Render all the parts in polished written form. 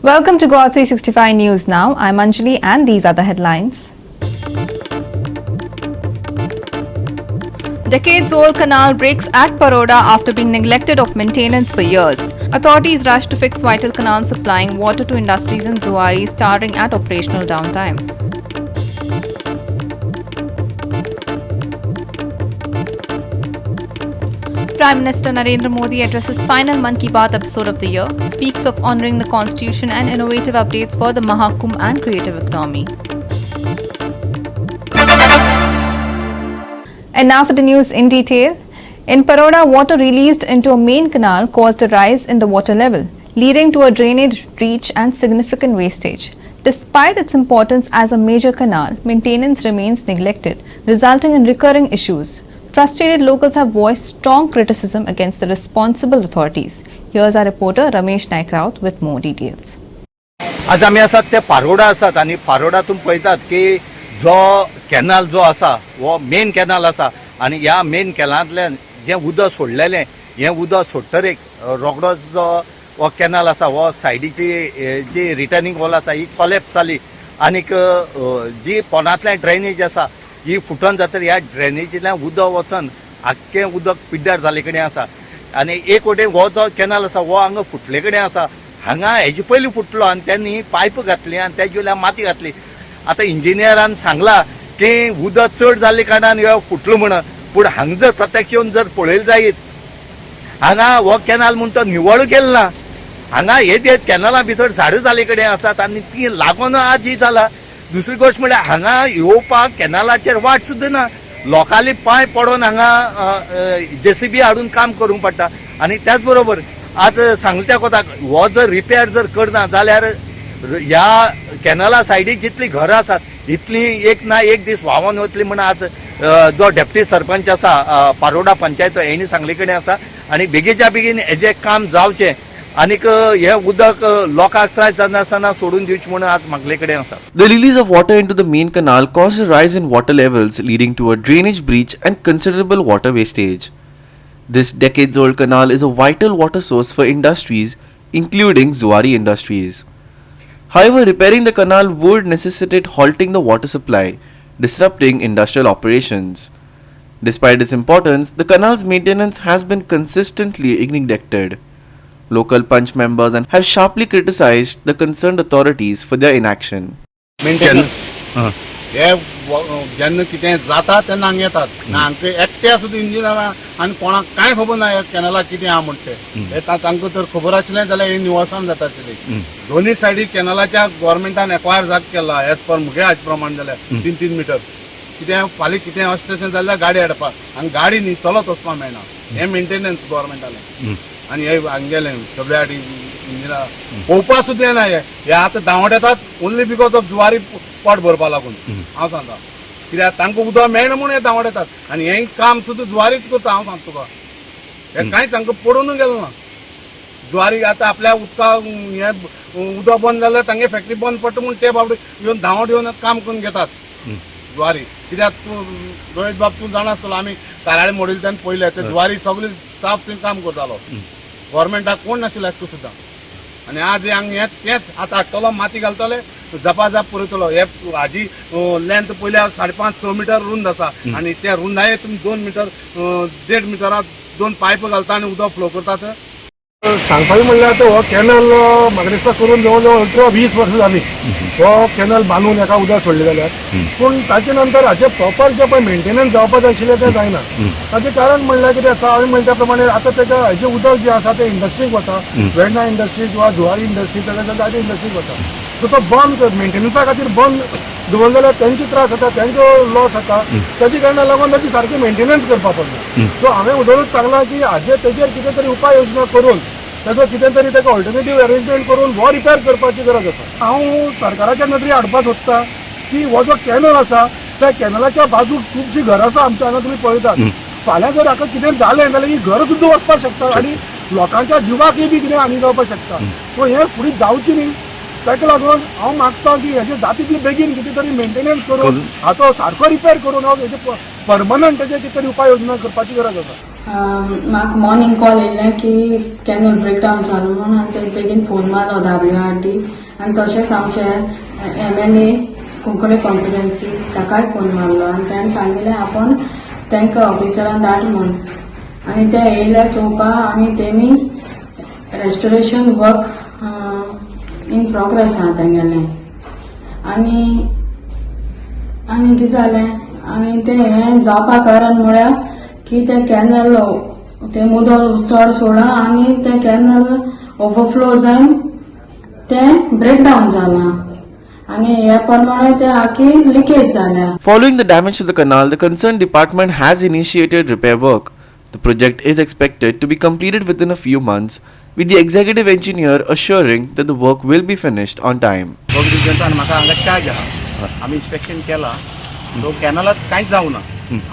Welcome to God 365 News Now. I'm Anjali and these are the headlines. Decades-old canal breaks at Paroda after being neglected of maintenance for years. Authorities rush to fix vital canal supplying water to industries in Zuari, starting at operational downtime. Prime Minister Narendra Modi addresses final Mann Ki Baat episode of the year, speaks of honouring the constitution and innovative updates for the Mahakumbh and creative economy. And now for the news in detail. In Paroda, water released into a main canal caused a rise in the water level, leading to a drainage breach and significant wastage. Despite its importance as a major canal, maintenance remains neglected, resulting in recurring issues. Frustrated locals have voiced strong criticism against the responsible authorities. Here's our reporter Ramesh Naik Raut with more details. आज आम्ही आसात ते पारोडा आसात आणि पारोडातून पळयतात की जो canal जो आसा वो मेन कॅनल आसा आणि ह्या मेन कॅनलांतल्यान जे उदक सोडलेलें हे उदक सोडटरेक रोखडोच जो वो कॅनल आसा वो सायडीची जी रिटर्निंग वॉल आसा ही कॉलेप्स जाली आनीक जी पोंडांतल्यान ड्रेनेज आसा ही फुटोन जातर ह्या ड्रेनेजींतल्यान उदक वचून आख्खें उदक पिड्ड्यार जाले कडेन आसा आनी एक वटेन हो जो कॅनल आसा हो हांगा फुटले कडेन आसा हांगा हेजे पयलीं फुटलो आनी त्यांनी पायप घातली आनी तेजे वयल्यान माती घातली. आतां इंजिनियरान सांगला की उदक चड जाल्ले कारणान ह्यो फुटलो म्हणून पूण हांगा जर प्रत्यक्ष येवन जर पळयलें जायत हांगा हो कॅनल म्हूण तो निवळ केलो ना. हांगा हे कॅनला भितर झाडां जाले कडेन आसात आनी ती लागून आज ही जाला. दुसरी गोष्ट म्हळ्यार हांगा येवपाक कॅनलाचेर वाट सुद्दां ना. लोकांले पांय पडोन हांगा JCB हाडून काम करूंक पडटा आनी त्याच बरोबर आज सांगल्या कोताक हो जर रिपेर जर करना जाल्यार ह्या कॅनला सायडीक जितली घरां आसात इतली एक ना एक दीस व्हांवोन वतली म्हण आज जो डेप्युटी सरपंच आसा पारोडा पंचायत हेणी सांगले कडेन आसा आनी बेगीच्या बेगीन हेजें काम जावचें आनीक हे उदक लोकांक त्रास जानासतना सोडून दिवचें म्हणून आज म्हागले कडेन आसा. The release of water into the main canal caused a rise in water levels, leading to a drainage breach and considerable water wastage. This decades-old canal is a vital water source for industries, including Zuari Industries. However, repairing the canal would necessitate halting the water supply, disrupting industrial operations. Despite its importance, the canal's maintenance has been consistently neglected. Local Punch members have sharply criticized the concerned authorities for their inaction. Maintenance हे जेन्ना कितें जाता तेन्ना हांगा येतात हांगा एकट्या सुद्दां इंजिनियरां आनी कोणाक कांय खबर ना ह्या कॅनलाक कितें आहा म्हणटा तें तांकां तर खबर आसलें जाल्यार ही निवळसाण जाता आसली. दोनूय सायडीक कॅनलाच्या गव्हर्मेंटान एक्वायर जाग केला एज पर म्हगे हाजे प्रमाण जाल्यार 3-3 मिटर कितें फाल्यां कितें अशें तशें जाल्यार गाडी हाडपाक आनी गाडी न्ही चलत वचपाक मेळना. हें मेंटेनन्स गव्हर्मेंटालें आनी हे हांगेलें सगळ्या इंजिनियरां पळोवपाक सुद्दां येना. हे आतां धांवट येतात ओन्ली बिकॉज ऑफ जुवारी पोट भरपा लागून हांव सांगता कित्याक तांकां उदक मेळना म्हणून हे धांवट येतात आनी हें काम सुद्दां जुवारीच करता. हांव सांगता तुका हें कांयच तांकां पडूनच गेलो ना. जुवारी आतां आपल्या उदकाक हें उदक बंद जाल्यार तांगे फॅक्टरी बंद पडटा म्हणून ते बाबडे येवन धांवट येवन काम करून घेतात जुवारी. कित्याक तूं रोहित बाब तूं जाणा आसतलो आमी काराळे मोडिल्ले तेन्ना पयलें ते जुवारी सगळे स्टाफ थंय काम करतालो. गव्हर्मेंटाक कोण नाशिल्लो एकटो सुद्दां आनी आज हांगा हें तेंच आतां हाडटलो माती घालतले जपा जाप पळयतलो. हे हाजी लेंथ पयल्या 5.5-6 मिटर रुंद आसा आनी त्या रुंदाये तुमी 2 मिटर 1.5 मिटराक 2 पायप घालता आनी उदक फ्लो करतात. सांगपाचें म्हणल्यार आतां हो कॅनल म्हाका दिसता करून जवळ जवळ 20 वर्सां जाली हो कॅनल बांदून हेका उदक सोडले जाल्यार. पूण ताचे नंतर हाचे प्रॉपर जे पळय मेंटेनन्स जावपाक जाय आशिल्लें तें जायना. ताचें कारण म्हणल्यार कितें आसा हांवें म्हणल्या प्रमाणे आतां तेका हेजें उदक जें आसा तें इंडस्ट्रीक वता. वेर्ना इंडस्ट्री किंवा जुवारी इंडस्ट्री ताच्या इंडस्ट्रीक वता. सो तो बंद मेंटेनन्सा खातीर बंद दवरले जाल्यार तेंचे त्रास जाता तेंचो लॉस जाता. ताच्या कारणान लागून ताची सारकी मेंटेनन्स करपाक पडना. सो हांवें उदरूच सांगलां की तेजेर कितें तरी उपाय योजना करून ताचो कितें तरी ताका ऑल्टरनेटीव अरेंजमेंट करून हो रिपेर करपाची गरज आसा. हांव सरकाराच्या नदरी हाडपाक सोदतां की हो जो कॅनल आसा त्या कॅनलाच्या बाजूक खुबशीं घरां आसा आमच्या हांगा तुमी पळयतात. फाल्यां जर हाका कितें जालें जाल्यार ही घर सुद्दां वचपाक शकता आनी लोकांच्या जिवाकय बी कितें हानी जावपाक शकता. सो हें फुडें जावचें न्ही. ताका लागून हांव मागतां की हेजें जाता तितले बेगीन कितें तरी मेंटेनन्स करून हाचो सारको रिपेर करून हांव हेजें परमनंट हेजें कितें तरी उपाय योजना करपाची गरज आसा. म्हाका मॉर्निंग कॉल येयल्लें की कॅनल ब्रेक डावन जालो म्हणून आनी ते बेगीन फोन मारलो WRD आनी तशेंच आमचे MLA कोंकणी कॉन्स्टिट्युएन्सी ताकाय फोन मारलो आनी ताणें सांगिल्लें आपण तांकां ऑफिसरान धाड म्हूण आनी ते येयले चोवपा आनी तेमी रेस्टोरेशन वर्क इन प्रोग्रेस आहा तेंगेलें आनी कितें जालें आनी ते हें जावपा कारण म्हळ्यार की ते कॅनल ते उदक चड सोडा आनी ते कॅनल ओवरफ्लो जावन ते ब्रेकडावन जालां आनी हे प्रमाणे ते आखी लिकेज जाल्या. Following the damage to the canal, the concerned department has initiated repair work. The project is expected to be completed within a few months, with the executive engineer assuring that the work will be finished on time. म्हाका हांगा charge आहा आमी inspection केला so कॅनलात कांयच जावं ना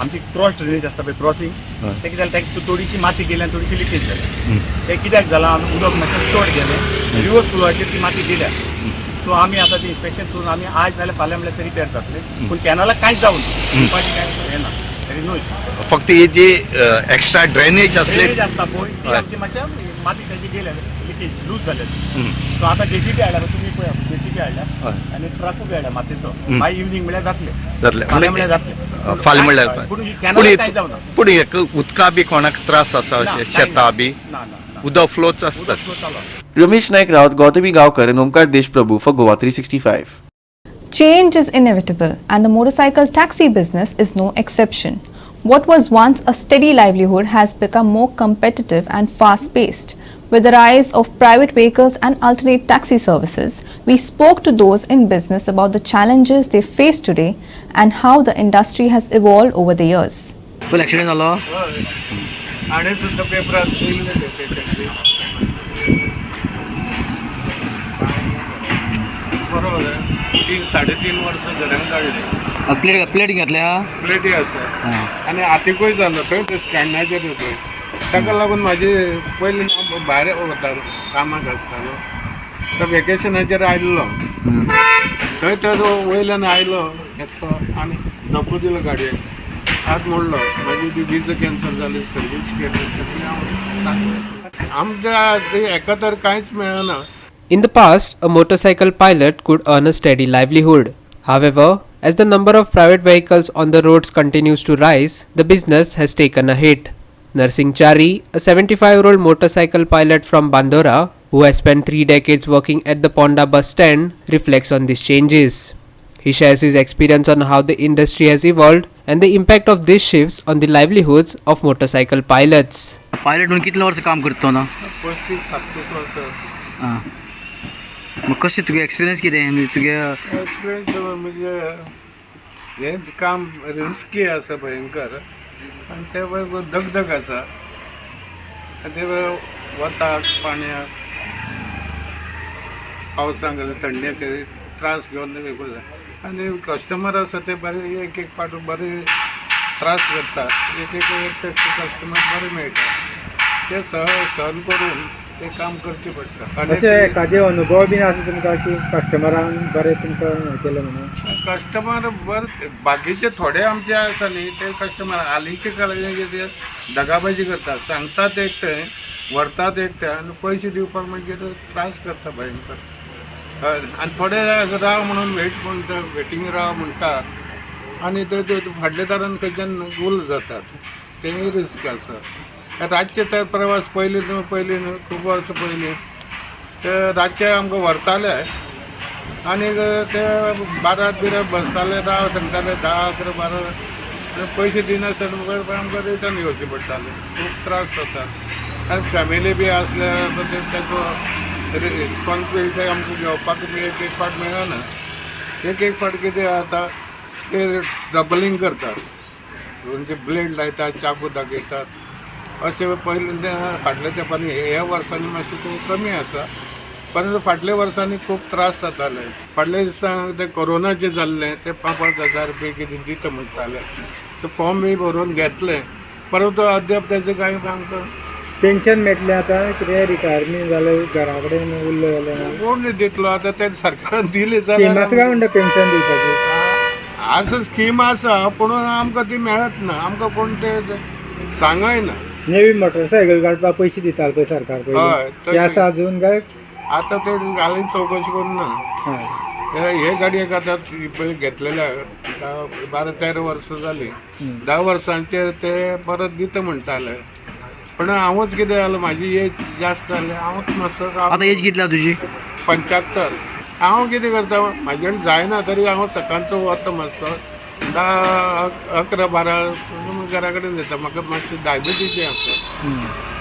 आमची cross drainage आसता पळय क्रॉसींग ते कितें जालें ताका थोडीशी माती गेली आनी थोडीशी लिकेज जाली ते कित्याक जालां आमी उदक मातशें चड गेलें रिवर्स फ्लोवाचेर ती माती दिल्या सो आमी आतां तें इन्स्पेक्शन करून आमी आज नाल्यार फाल्यां म्हणल्यार ते रिपेर जातले पूण कॅनलाक कांयच जावं ना कांय हें ना देर इज नो इश्यू. फक्त हे जे एक्स्ट्रा ड्रेनेज असले ड्रेनेज आसता पळय ती आमची मातशें माती तेजी गेल्या लिकेज लूज जाले सो आतां JCB हाडला तुमी पळया JCB हाडला आनी ट्रकूय हाडला मातयेचो बाय इवनिंग म्हळ्यार जातले फाल्यां म्हळ्यार जातले फाल्यां म्हणल्यार पूण कॅनलाक कांय जावं ना. पूण एक उदका बी कोणाक त्रास आसा अशें शेतां बी उदक फ्लोच आसता. Ramesh Naik Raut, Gautami Gaokar and Omkar Deshprabhu for Goa 365. Change is inevitable, and the motorcycle taxi business is no exception. What was once a steady livelihood has become more competitive and fast-paced. With the rise of private vehicles and alternate taxi services, we spoke to those in business about the challenges they face today and how the industry has evolved over the years. Full accident जालो आणि सुद्धा पेपरात बरोबर आहे 3-3.5 वर्ष घरान काडली plate घातल्या प्लेटी आसा आनी आतिकूय जालो थंय ते स्टँडाचेर थंय ताका लागून म्हाजी पयलीं हांव भायर वतालो कामाक आसतालो तो वेकेशनाचेर आयल्लो थंय तो वयल्यान आयलो एकटो आनी धक्को दिलो गाडयेक हात मोडलो मागीर ती वीज कॅन्सल जाली सर्वीस केली सगळी आमच्या हेका तर कांयच मेळना. In the past, a motorcycle pilot could earn a steady livelihood. However, as the number of private vehicles on the roads continues to rise, the business has taken a hit. Narsingh Chari, a 75-year-old motorcycle pilot from Bandora, who has spent 3 decades working at the Ponda bus stand, reflects on these changes. He shares his experience on how the industry has evolved and the impact of these shifts on the livelihoods of motorcycle pilots. Pilot म्हणून कितले वर्स काम करता ना 35-37 वर्स. आं मग कशें तुगे एक्सपिरियन्स कितें म्हणजे तुगे एक्सपिरियन्स म्हणजे हें काम रिस्की आसा भयंकर आनी ते दगदग आसा ते वताक पाण्याक पावसाक थंडेक त्रास घेवन वेगळो जाय आनी कस्टमर आसा ते बरे एक पाट बरे त्रास करता एक कस्टमर बरे मेळटा ते सहन करून ते काम करचें पडटा. अशें एखादे अनुभव बीन आसा तुमकां की कस्टमरान बरें तुमकां हें केलें म्हणून कस्टमर बरे बाकीचे थोडे आमचे आसा न्ही ते कस्टमर हालींचे ते दगाबाजी करतात सांगतात एकटे व्हरतात एकटे आनी पयशे दिवपाक मागीर त्रास करता भयंकर आनी थोडे राव म्हणून वेटींग राव म्हणटा आनी ते फाटल्या दारान खंयच्यान गुल जातात तेय रिस्क आसा. रातचे ते प्रवास पयलीं खूब वर्स पयलीं ते रातचे आमकां व्हरताले आनी ते 12 बसताले राव सांगताले 10-11-12 पयशे दिनासतना आमकां रिटर्न येवचें पडटालें खूब त्रास जाता आनी फॅमिली बी आसल्यार तेजो रिस्पॉन्सिबिलिटी आमकां घेवपाक बी एक फावट मेळना एक फावट कितें जाता ते डबलिंग करतात म्हणजे ब्लेड लायतात चाकू दाखयतात अशें पयलीं फाटल्या तेंपानी ह्या वर्सांनी मातशें तें कमी आसा परंतु फाटल्या वर्सांनी खूब त्रास जाताले. फाटल्या दिसांक ते कोरोनाचें जाल्लें ते 5,000 रुपया कितें दिता म्हणटाले ते फॉर्म बी भरून घेतले परंतु अद्याप तेजें कांय आमकां पेन्शन मेळटलें आतां कितें रिटायरमेंट जालें घरा कडेन उरलो जाल्यार कोण दितलो आतां ते सरकारान दिली स्कीम आसा काय म्हणटा पेन्शन दिवपाची आसा स्कीम आसा पूण आमकां ती मेळत ना आमकां कोण ते सांगय ना नेवी मोटरसायकल काडपाक पयशे दिताले पळय सरकार हय, पयलीं तशें. ते आसा अजून काय आता ते घालून चौकशी करून ना हय हे गाडयेक आतां पयलीं घेतलेल्या 12-13 वर्सां जालीं 10 वर्सांचेर ते परत दिता म्हणटाले पण हांवूच कितें जालें म्हाजी एज जास्त जाली हांवूच मातसो आता एज कितली हा तुजी 75 हांव कितें करता म्हाजे कडेन जायना तरी हांव सकाळचो वता मातसो 10-11-12 घरा कडेन येता म्हाका मातशी डायबिटीज आसा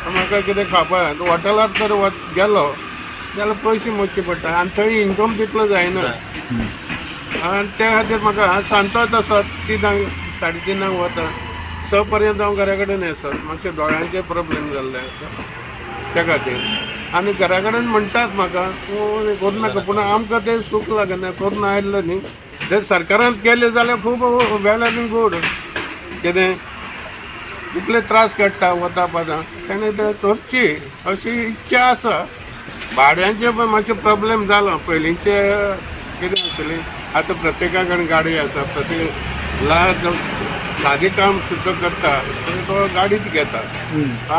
म्हाका कितें खावपाक हॉटेलांत तर गेलो जाल्यार पयशे मोडचे पडटा आनी थंय इन्कम तितलो जायना आनी त्या खातीर म्हाका सांजचो तसो 3-3:30 वता 6 पर्यंत हांव घरा कडेन येता मातशे दोळ्यांचे प्रॉब्लेम जाल्ले आसा त्या खातीर आनी घरा कडेन म्हणटात म्हाका तूं करूं नाका पूण आमकां तें सूख लागना करून आयल्लो न्ही ते सरकारान केले जाल्यार खूब वेल आनी गूड कितें इतले त्रास काडटा वता पाता ताणें तें करची अशी इच्छा आसा भाड्यांचे पण मातशे प्रॉब्लेम जालो पयलींचे कितें आसलें आतां प्रत्येका कडेन गाडी आसा प्रत्येक सादें काम सुद्दां करता तो गाडीच घेता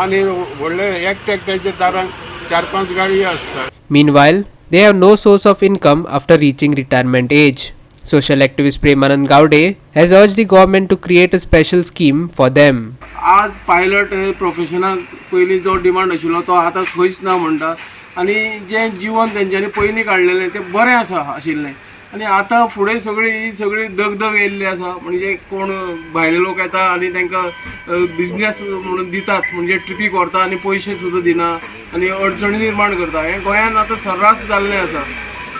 आनी व्हडले एकट्याच्या दारांक 4-5 गाडी आसता. Meanwhile, they have no source of income after reaching retirement age. Social activist Premanand Gowde has urged the government to create a special scheme for them. आज पायलट प्रोफेशनाक पयलीं जो डिमांड आशिल्लो तो आतां खंयच ना म्हणटा आनी जें जीवन तेंच्यांनी पयलीं काडलेलें तें बरें आशिल्लें आनी आतां फुडें ही सगळी दगदग येयल्ली आसा म्हणजे कोण भायले लोक येता आनी तांकां बिजनेस म्हणून दितात म्हणजे ट्रिपीक व्हरता आनी पयशे सुद्दां दिना आनी अडचणी निर्माण करता हें गोंयांत आतां सर्रास जाल्लें आसा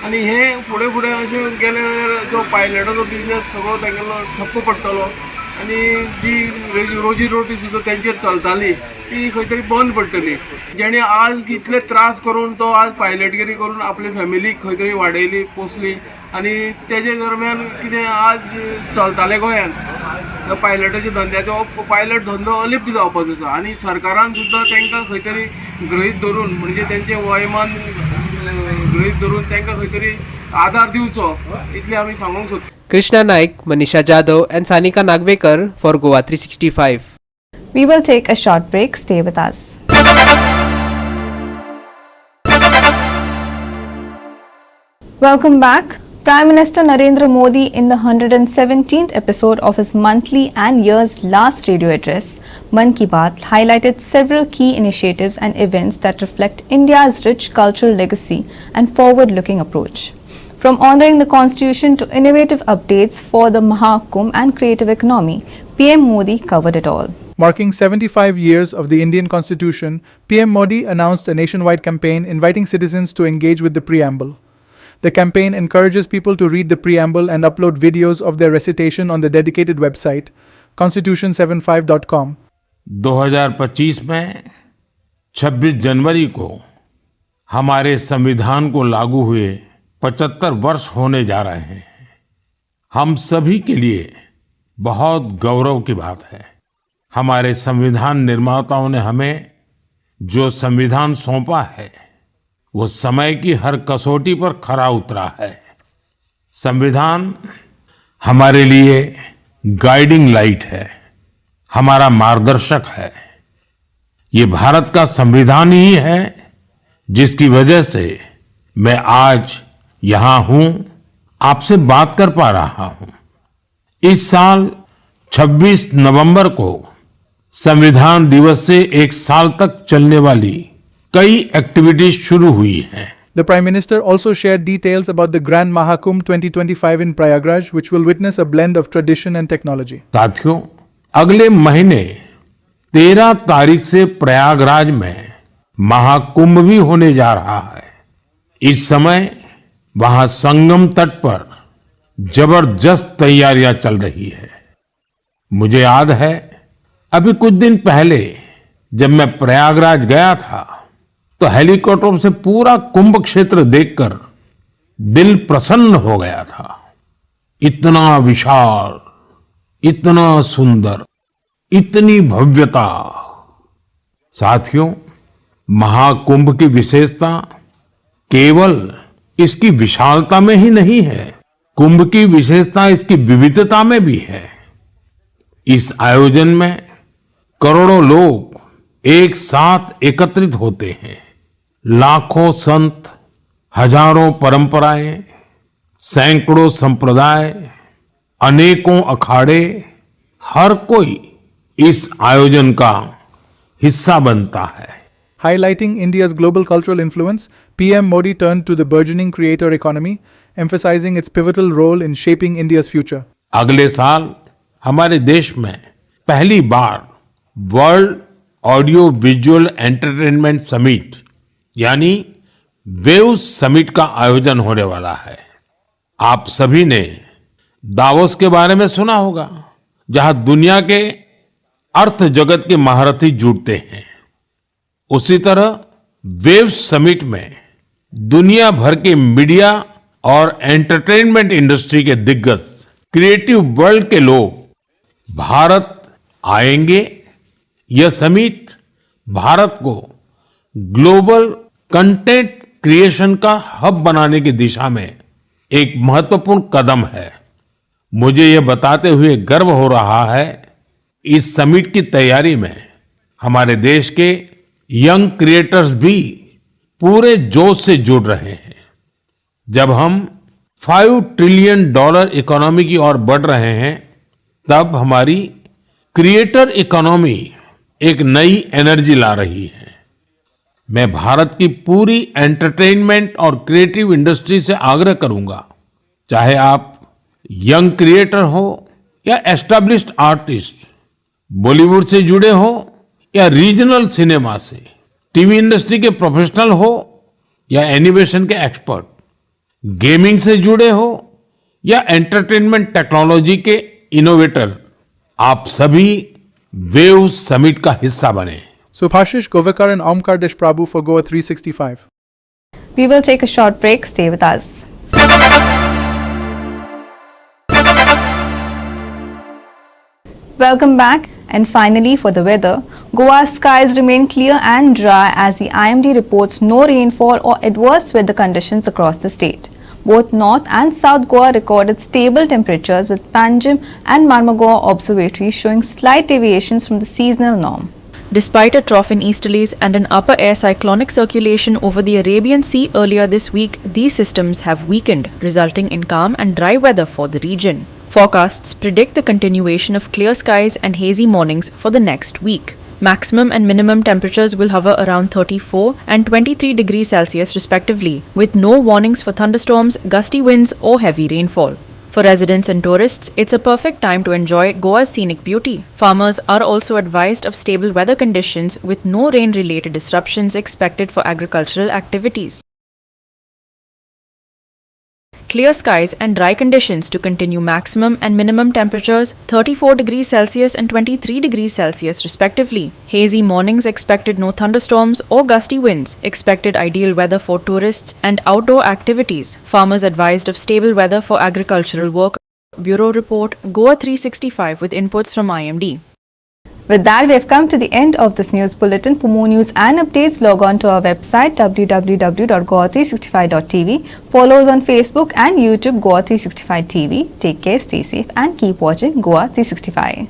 आनी हें फुडें अशें गेलें जाल्यार जो पायलटाचो बिजनेस सगळो तेंगेलो ठप्प पडटलो आनी जी रोजी रोटी सुद्दां तेंचेर चलताली ती खंय तरी बंद पडटली जेणे आज कितले त्रास करून तो आज पायलटगिरी करून आपले फॅमिलीक खंय तरी वाडयली पोसली आनी तेजे दरम्यान कितें आज चलतालें गोंयांत पायलटाच्या धंद्याचो पायलट धंदो अलिप्त जावपाचो आसा आनी सरकारान सुद्दां तांकां खंय तरी गृहीत धरून म्हणजे तेंचें वयमान गृहीत धरून तांकां खंय तरी आदार दिवचो इतलें आमी सांगूंक सोदता. Krishna Naik, Manisha Jadhav and Sanika Nagvekar for Goa 365. We will take a short break. Stay with us. Welcome back. Prime Minister Narendra Modi, in the 117th episode of his monthly and year's last radio address, Mann Ki Baat, highlighted several key initiatives and events that reflect India's rich cultural legacy and forward-looking approach. From honouring the constitution to innovative updates for the Mahakumbh and creative economy, PM Modi covered it all. Marking 75 years of the Indian Constitution, PM Modi announced a nationwide campaign inviting citizens to engage with the preamble. The campaign encourages people to read the preamble and upload videos of their recitation on the dedicated website, constitution75.com. 2025 में 26 January को हमारे संविधान को लागू हुए 75 वर्ष होने जा रहे हैं। हम सभी के लिए बहुत गौरव की बात है। हमारे संविधान निर्माताओं ने हमें जो संविधान सौंपा है वो समय की हर कसौटी पर खरा उतरा है। संविधान हमारे लिए गाइडिंग लाइट है, हमारा मार्गदर्शक है। ये भारत का संविधान ही है जिसकी वजह से मैं आज यहाँ हूँ, आपसे बात कर पा रहा हूँ। इस साल 26 नवंबर को संविधान दिवस से एक साल तक चलने वाली कई एक्टिविटीज शुरू हुई हैं। The Prime Minister also shared details about the Grand Mahakumbh 2025 in Prayagraj, which will witness a blend of tradition and technology. साथियों, अगले महीने 13 तारीख से प्रयागराज में महाकुंभ भी होने जा रहा है। इस समय वहां संगम तट पर जबरदस्त तैयारियां चल रही है। मुझे याद है अभी कुछ दिन पहले जब मैं प्रयागराज गया था तो हेलीकॉप्टर से पूरा कुंभ क्षेत्र देखकर दिल प्रसन्न हो गया था। इतना विशाल, इतना सुंदर, इतनी भव्यता। साथियों, महाकुंभ की विशेषता केवल इसकी विशालता में ही नहीं है, कुंभ की विशेषता इसकी विविधता में भी है। इस आयोजन में करोड़ों लोग एक साथ एकत्रित होते हैं। लाखों संत, हजारों परंपराएं, सैकड़ों संप्रदाय, अनेकों अखाड़े, हर कोई इस आयोजन का हिस्सा बनता है। Highlighting India's global cultural influence, PM Modi turned to the burgeoning creator economy, emphasizing its pivotal role in shaping India's future. अगले साल हमारे देश में पहली बार world audio visual entertainment summit यानी वेव्स समिट का आयोजन होने वाला है। आप सभी ने दावोस के बारे में सुना होगा, जहां दुनिया के अर्थ जगत के महारथी जुटते हैं। उसी तरह वेव्स समिट में दुनिया भर के मीडिया और एंटरटेनमेंट इंडस्ट्री के दिग्गज, क्रिएटिव वर्ल्ड के लोग भारत आएंगे। यह समिट भारत को ग्लोबल कंटेंट क्रिएशन का हब बनाने की दिशा में एक महत्वपूर्ण कदम है। मुझे यह बताते हुए गर्व हो रहा है, इस समिट की तैयारी में हमारे देश के यंग क्रिएटर्स भी पूरे जोश से जुड़ रहे हैं। जब हम $5 ट्रिलियन इकोनॉमी की ओर बढ़ रहे हैं, तब हमारी क्रिएटर इकोनॉमी एक नई एनर्जी ला रही है। मैं भारत की पूरी एंटरटेनमेंट और क्रिएटिव इंडस्ट्री से आग्रह करूंगा, चाहे आप यंग क्रिएटर हो या एस्टैब्लिश्ड आर्टिस्ट, बॉलीवुड से जुड़े हो या रीजनल सिनेमा से, टीवी इंडस्ट्री के प्रोफेशनल हो या एनिमेशन के एक्सपर्ट, गेमिंग से जुड़े हो या एंटरटेनमेंट टेक्नोलॉजी के इनोवेटर, आप सभी वेव समिट का हिस्सा बने। Subhashish Govekar and Omkar Deshprabhu for Goa 365. We will take a short break. Stay with us. Welcome back. And finally, for the weather, Goa's skies remain clear and dry as the IMD reports no rainfall or adverse weather conditions across the state. Both North and South Goa recorded stable temperatures, with Panjim and Marmagao observatories showing slight deviations from the seasonal norm. Despite a trough in easterlies and an upper air cyclonic circulation over the Arabian Sea earlier this week, these systems have weakened, resulting in calm and dry weather for the region. Forecasts predict the continuation of clear skies and hazy mornings for the next week. Maximum and minimum temperatures will hover around 34 and 23 degrees Celsius respectively, with no warnings for thunderstorms, gusty winds or heavy rainfall. For residents and tourists, it's a perfect time to enjoy Goa's scenic beauty. Farmers are also advised of stable weather conditions with no rain-related disruptions expected for agricultural activities. Clear skies and dry conditions to continue. Maximum and minimum temperatures 34 degrees Celsius and 23 degrees Celsius respectively. Hazy mornings expected, no thunderstorms or gusty winds. Expected ideal weather for tourists and outdoor activities. Farmers advised of stable weather for agricultural work. Bureau Report, Goa 365 with inputs from IMD. With that, we have come to the end of this news bulletin. For more news and updates, log on to our website www.goa365.tv. Follow us on Facebook and YouTube, Goa 365 TV. Take care, stay safe and keep watching Goa 365.